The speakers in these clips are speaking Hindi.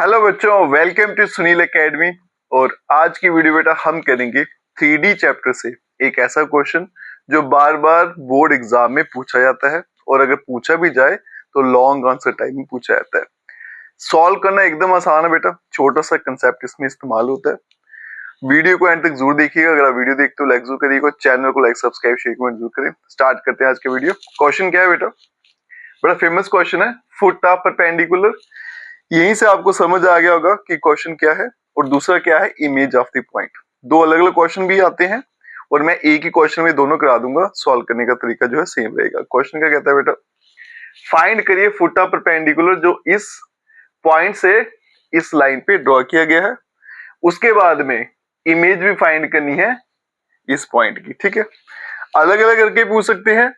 हेलो बच्चों, वेलकम टू सुनील एकेडमी। और आज की वीडियो बेटा हम करेंगे 3D चैप्टर से एक ऐसा क्वेश्चन जो बार बार बोर्ड एग्जाम में पूछा जाता है और अगर पूछा भी जाए तो लॉन्ग आंसर टाइम में पूछा जाता है। सॉल्व करना एकदम आसान है बेटा, छोटा सा कंसेप्ट इसमें इस्तेमाल होता है। वीडियो को एंड तक जरूर देखिएगा। अगर आप वीडियो देखते हो लाइक जरूर करिएगा, चैनल को लाइक सब्सक्राइब शेयर कमेंट जरूर करें। स्टार्ट करते हैं आज का वीडियो। क्वेश्चन क्या है बेटा? बड़ा फेमस क्वेश्चन है, फुट ऑफ परपेंडिकुलर। यहीं से आपको समझ आ गया होगा कि क्वेश्चन क्या है और दूसरा क्या है, इमेज ऑफ द पॉइंट। दो अलग अलग क्वेश्चन भी आते हैं और मैं एक ही क्वेश्चन में दोनों करा दूंगा। सॉल्व करने का तरीका जो है सेम रहेगा। क्वेश्चन क्या कहता है बेटा? फाइंड करिए फुट ऑफ परपेंडिकुलर जो इस पॉइंट से इस लाइन पे ड्रॉ किया गया है। उसके बाद में इमेज भी फाइंड करनी है इस पॉइंट की। ठीक है, अलग अलग करके पूछ सकते हैं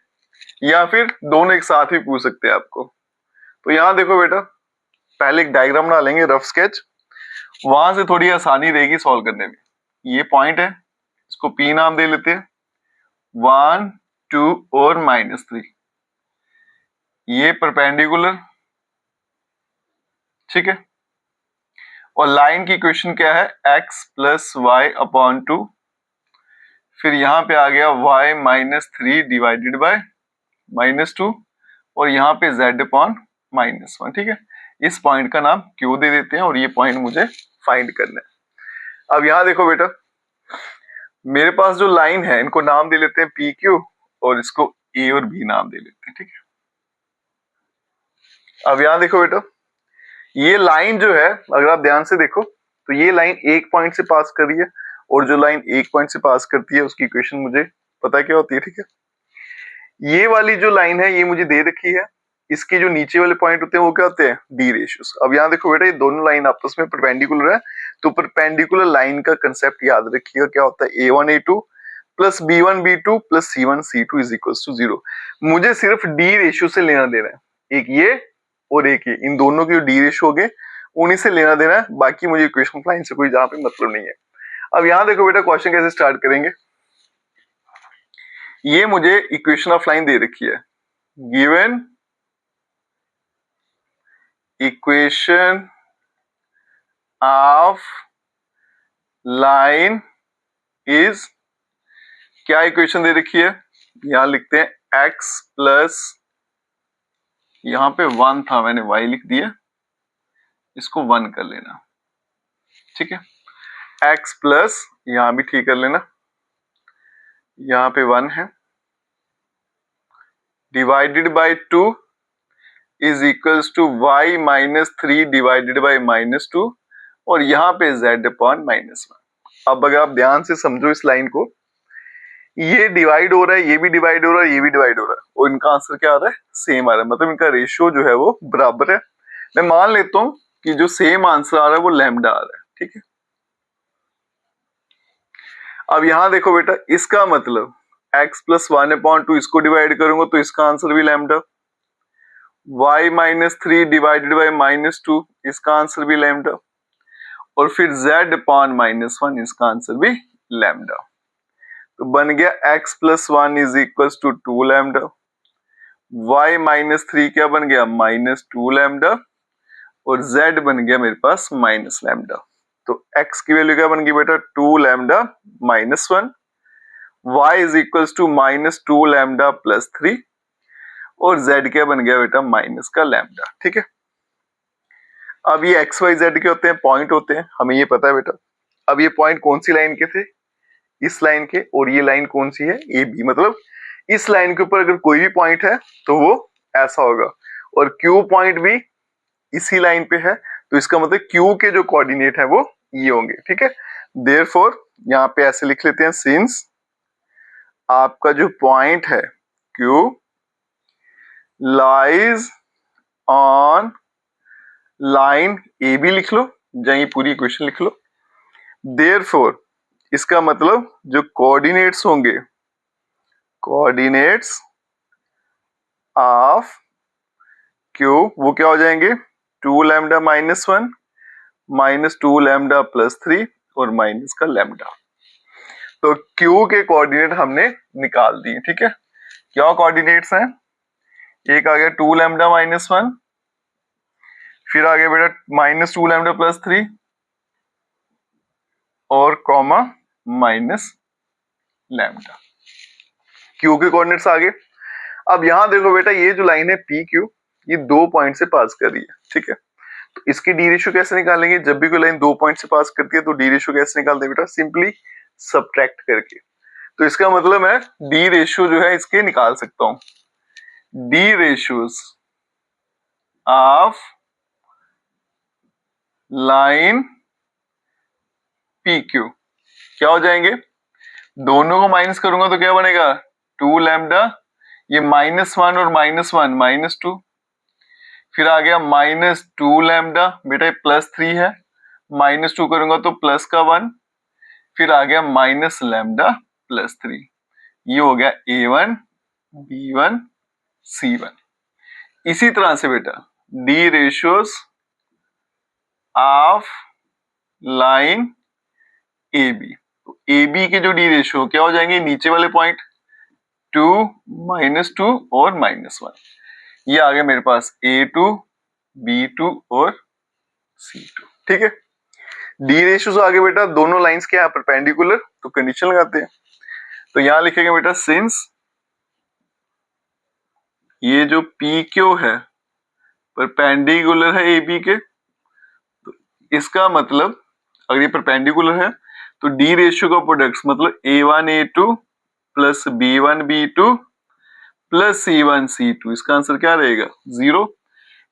या फिर दोनों एक साथ भी पूछ सकते हैं आपको। तो यहां देखो बेटा, पहले एक डायग्राम बना लेंगे, रफ स्केच, वहां से थोड़ी आसानी रहेगी सॉल्व करने में। ये पॉइंट है, इसको P नाम दे लेते हैं, 1 2 और -3। ये परपेंडिकुलर, ठीक है। और लाइन की इक्वेशन क्या है? x + y/2। फिर यहां पे आ गया y -3 डिवाइडेड बाय -2 और यहाँ पे z/-1। ठीक है, इस पॉइंट का नाम Q दे देते हैं और ये पॉइंट मुझे फाइंड करना है। अब यहाँ देखो बेटा, मेरे पास जो लाइन है इनको नाम दे लेते हैं PQ और इसको A और B नाम दे लेते हैं। ठीक है, अब यहाँ देखो बेटा, ये लाइन जो है अगर आप ध्यान से देखो तो ये लाइन एक पॉइंट से पास कर रही है और जो लाइन एक पॉइंट से पास करती है उसकी इक्वेशन मुझे पता क्या होती है। ठीक है, ये वाली जो लाइन है ये मुझे दे रखी है, इसके जो नीचे वाले पॉइंट होते हैं वो क्या होते हैं? D ratios. अब यहाँ देखो बेटा, ये दोनों लाइन आपस में परपेंडिकुलर है, तो परपेंडिकुलर लाइन का कंसेप्ट याद रखिएगा, क्या होता है? A1 A2 plus B1 B2 plus C1 C2 is equals to 0। मुझे सिर्फ डी रेशियो से लेना देना है, एक ये और एक ये, इन दोनों के जो डी रेशियो हो गए उन्हीं से लेना देना है। बाकी मुझे इक्वेशन लाइन से कोई जहाँ पे मतलब नहीं है। अब यहाँ देखो बेटा, क्वेश्चन कैसे स्टार्ट करेंगे। ये मुझे इक्वेशन ऑफ लाइन दे रखी है, given equation of line is, क्या इक्वेशन दे रखी है? यहां लिखते हैं x प्लस, यहां पे 1 था मैंने y लिख दिया, इसको 1 कर लेना। ठीक है, x प्लस, यहां भी ठीक कर लेना, यहां पे 1 है, divided by 2 is equals to y -3 divided by -2 और यहाँ पे z/-1। अब अगर आप ध्यान से समझो इस लाइन को, ये डिवाइड हो रहा है, ये भी डिवाइड हो रहा है, ये भी डिवाइड हो रहा है और इनका आंसर क्या आ रहा है? सेम आ रहा है, मतलब इनका रेशियो जो है वो बराबर है। मैं मान लेता हूं कि जो सेम आंसर आ रहा है वो लैम्डा आ रहा है। ठीक है, अब यहां देखो बेटा, इसका मतलब x + 1/2 इसको डिवाइड करूंगा तो इसका आंसर भी लैम्डा, y -3 डिवाइडेड बाय -2 इसका आंसर भी लैम्डा और फिर z/-1 इसका आंसर भी लैम्डा। तो बन गया x + 1 is equals to 2 lambda, y -3 क्या बन गया? -2 लैम्डा और z बन गया मेरे पास -लैम्डा। तो x की वैल्यू क्या बन गई बेटा? 2 lambda -1, y is equals to -2 lambda plus 3 और z क्या बन गया बेटा? माइनस का लैम्डा। ठीक है, अब ये x y z के होते हैं, पॉइंट होते हैं, हमें ये पता है बेटा। अब ये पॉइंट कौन सी लाइन के थे? इस लाइन के, और ये लाइन कौन सी है? A B. मतलब इस लाइन के ऊपर अगर कोई भी पॉइंट है तो वो ऐसा होगा और क्यू पॉइंट भी इसी लाइन पे है, तो इसका मतलब क्यू के जो कोऑर्डिनेट है वो ये होंगे। ठीक है, देयरफॉर यहाँ पे ऐसे लिख लेते हैं, सिंस आपका जो पॉइंट है Q lies on line A B, लिख लो, जहाँ पूरी इक्वेशन लिख लो। देयरफॉर इसका मतलब जो कोऑर्डिनेट्स होंगे, कोऑर्डिनेट्स ऑफ क्यू वो क्या हो जाएंगे? 2 लैम्डा -1 -2 लैम्डा प्लस 3 और माइनस का लैम्डा। तो क्यू के कोऑर्डिनेट हमने निकाल दिए। ठीक है, क्या कोऑर्डिनेट्स हैं? एक आ गया 2 लैम्डा -1, फिर आगे बेटा माइनस 2 लैम्डा प्लस 3 और कॉमा माइनस लैम्डा। क्यू के कोऑर्डिनेट्स आगे। अब यहां देखो बेटा, ये जो लाइन है पी क्यू, ये 2 पॉइंट से पास कर रही है, ठीक है। तो इसकी डी रेशियो कैसे निकालेंगे? जब भी कोई लाइन 2 पॉइंट से पास करती है तो डी रेशियो कैसे निकालते हैं बेटा? सिंपली सब्ट्रैक्ट करके। तो इसका मतलब मैं डी रेशियो जो है इसके निकाल सकता हूं, D ratios of line P Q क्या हो जाएंगे? दोनों को माइनस करूंगा तो क्या बनेगा? 2 लैम्डा, ये -1 और -1 -2, फिर आ गया -2 लैम्डा, बेटा प्लस 3 है, -2 करूंगा तो प्लस का 1, फिर आ गया माइनस लैम्डा प्लस 3। ये हो गया A1 B1 C1। इसी तरह से बेटा D ratios of line AB, तो AB के जो डी रेशियो क्या हो जाएंगे? नीचे वाले पॉइंट 2 -2 और -1। ये आ गया मेरे पास A2 B2 और C2, ठीक है। डी रेशियोज आगे बेटा, दोनों लाइंस क्या है? परपेंडिकुलर, तो कंडीशन लगाते हैं। तो यहां लिखेंगे बेटा सिंस ये जो PQ है परपेंडिकुलर है AB के, तो इसका मतलब अगर ये परपेंडिकुलर है तो डी रेशियो का प्रोडक्ट मतलब A1 A2 plus B1 B2 plus C1 C2, इसका आंसर क्या रहेगा? 0।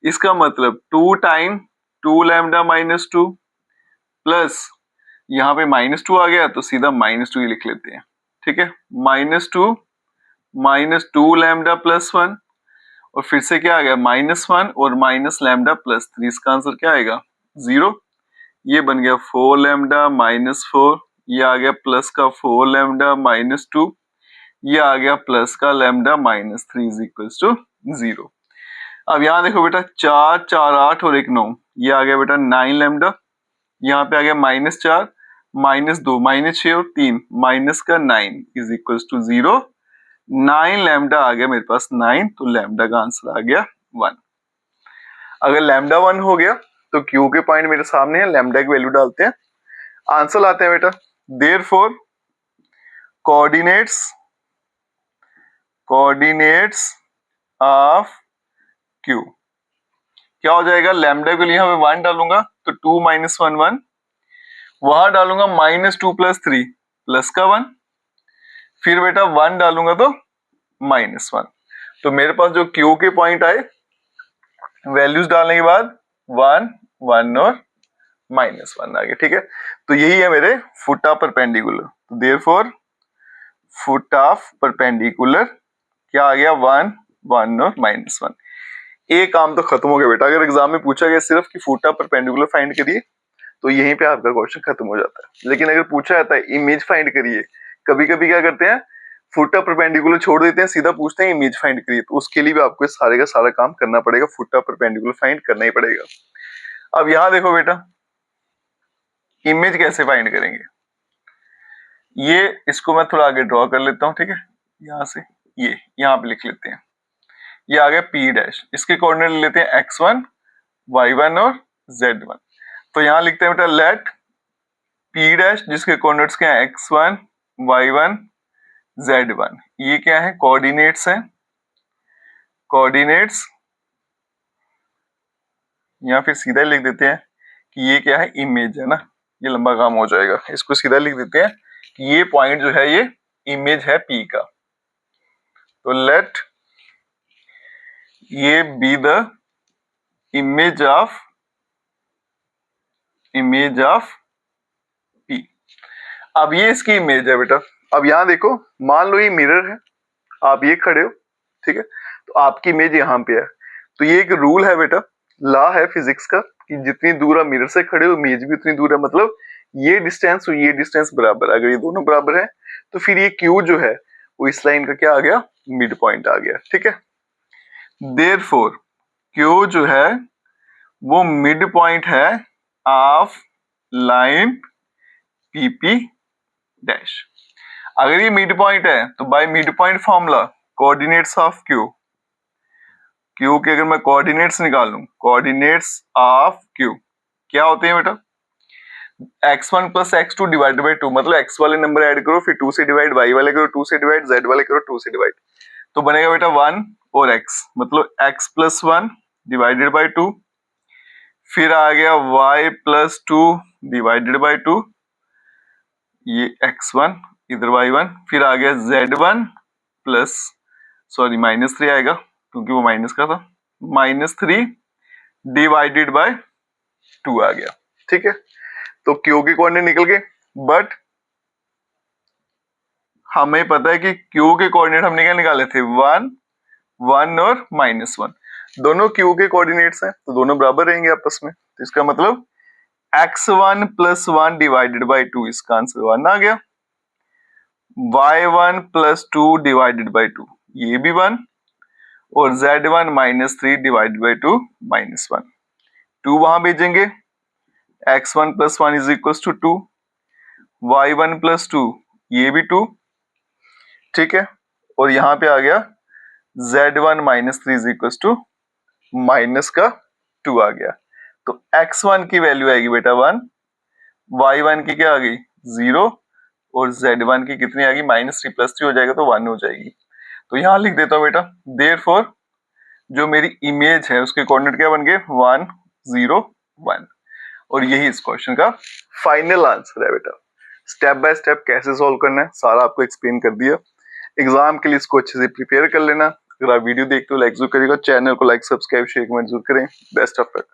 इसका मतलब 2 टाइम 2 लैम्डा -2 प्लस यहाँ पे -2 आ गया तो सीधा -2 ही लिख लेते हैं, ठीक है। -2 लैम्डा प्लस 1 और फिर से क्या आ गया? -1 और माइनस लैम्डा प्लस 3, इसका आंसर क्या आएगा? 0। ये बन गया 4 लैम्डा -4, ये आ गया प्लस का 4 लैम्डा -2, ये आ गया प्लस का लैम्डा -3 इज इक्वल्स टू 0। अब यहाँ देखो बेटा 4 4 8 और 1 9, ये आ गया बेटा 9 लैम्डा, यहाँ पे आ गया -4 -2 -6 और 3 माइनस का 9 इज इक्वल्स टू 0। 9 लैम्डा आ गया मेरे पास 9, तो लैम्डा का आंसर आ गया 1। अगर लैम्डा 1 हो गया तो क्यू के पॉइंट मेरे सामने है, लैम्डा की वैल्यू डालते हैं, आंसर लाते हैं बेटा। देयरफॉर कोऑर्डिनेट्स ऑफ क्यू क्या हो जाएगा? लैम्डा के लिए यहाँ पे 1 डालूंगा तो 2 - 1 1, वहां डालूंगा -2 प्लस 3 प्लस का 1, फिर बेटा 1 डालूंगा तो -1। तो मेरे पास जो क्यू के पॉइंट आए वैल्यूज डालने के बाद 1 1 और -1 आ गया, ठीक है। तो यही है मेरे फुट ऑफ परपेंडिकुलर। तो देयरफॉर फुट ऑफ परपेंडिकुलर क्या आ गया? 1 1 और -1। एक काम तो खत्म हो गया बेटा। अगर एग्जाम में पूछा गया सिर्फ कि फुट ऑफ परपेंडिकुलर फाइंड करिए तो यहीं पे आपका क्वेश्चन खत्म हो जाता है। लेकिन अगर पूछा जाता है इमेज फाइंड करिए, कभी कभी क्या करते हैं फुट ऑफ परपेंडिकुलर छोड़ देते हैं, सीधा पूछते हैं इमेज फाइंड करिए, तो उसके लिए भी आपको सारे का सारा काम करना पड़ेगा, फुट ऑफ परपेंडिकुलर फाइंड करना ही पड़ेगा। अब यहां देखो बेटा इमेज कैसे फाइंड करेंगे, ये इसको मैं थोड़ा आगे ड्रॉ कर लेता हूं, ठीक है। यहां से ये यहां पे लिख लेते हैं, ये आ गया P डैश, इसके कोऑर्डिनेट ले लेते हैं x1 y1 और z1। तो यहां लिखते हैं बेटा लेट P डैश जिसके कोऑर्डिनेट्स क्या है x1 y1 z1, ये क्या है? कोऑर्डिनेट्स हैं, कोऑर्डिनेट्स, या फिर सीधा लिख देते हैं कि ये क्या है? इमेज है ना, ये लंबा काम हो जाएगा, इसको सीधा लिख देते हैं कि ये पॉइंट जो है ये इमेज है P का। तो लेट ये be the image of P। अब ये इसकी इमेज है बेटा। अब यहां देखो, मान लो ये मिरर है, आप ये खड़े हो, ठीक है, तो आपकी इमेज यहाँ पे है। तो ये एक रूल है बेटा, लॉ है फिजिक्स का कि जितनी दूर आप मिरर से खड़े हो इमेज भी उतनी दूर है, मतलब ये डिस्टेंस और ये डिस्टेंस बराबर है। अगर ये दोनों बराबर है तो फिर ये क्यू जो है वो इस लाइन का क्या आ गया? मिड पॉइंट आ गया, ठीक है। देयरफॉर क्यू जो है वो मिड पॉइंट है ऑफ लाइन पीपी डैश। अगर ये मिड पॉइंट है तो by mid point formula coordinates of Q Q के अगर मैं कोऑर्डिनेट्स निकालूं, कोऑर्डिनेट्स ऑफ क्यू क्या होते हैं बेटा, x1 plus x2 divided by 2, मतलब x वाले नंबर ऐड करो, फिर 2 से डिवाइड, y वाले करो 2 से डिवाइड, z वाले करो 2 से डिवाइड, तो बनेगा बेटा 1 और x, मतलब x प्लस 1 डिवाइडेड बाई 2, फिर आ गया y प्लस 2 डिवाइडेड बाई 2, ये x1 इधर y1, फिर आ गया z1 प्लस सॉरी -3 आएगा क्योंकि वो माइनस का था, -3 डिवाइडेड बाय 2 आ गया। ठीक है, तो क्यू के कोऑर्डिनेट निकल गए, बट हमें पता है कि क्यू के कोऑर्डिनेट हमने क्या निकाले थे, 1 1 और -1, दोनों क्यू के कोऑर्डिनेट्स हैं तो दोनों बराबर रहेंगे आपस में, तो इसका मतलब x1 प्लस 1 डिवाइडेड बाई 2, इसका आंसर 1 आ गया, y1 प्लस 2 डिवाइडेड बाई 2 ये भी 1, और z1 -3 डिवाइडेड बाई 2 -1, 2 वहां भेजेंगे, x1 plus 1 is equal to 2, y1 plus 2 ये भी 2, ठीक है, और यहां पे आ गया z1 -3 is equal to minus का 2 आ गया, तो x1 की वैल्यू आएगी बेटा 1, y1 की क्या आ गई 0, और z1 की कितनी आ गई -3 प्लस 3 हो जाएगा तो 1 हो जाएगी। तो यहां लिख देता हूं बेटा, देयरफॉर जो मेरी इमेज है उसके कोऑर्डिनेट क्या बन गए 1 0 1, और यही इस क्वेश्चन का फाइनल आंसर है बेटा। स्टेप बाय स्टेप कैसे सॉल्व करना है सारा आपको एक्सप्लेन कर दिया, एग्जाम के लिए इसको अच्छे से प्रिपेयर कर लेना। अगर आप वीडियो देखते हो लाइक जरूर करिएगा, चैनल को लाइक सब्सक्राइब शेयर कमेंट जरूर करें। Best of luck.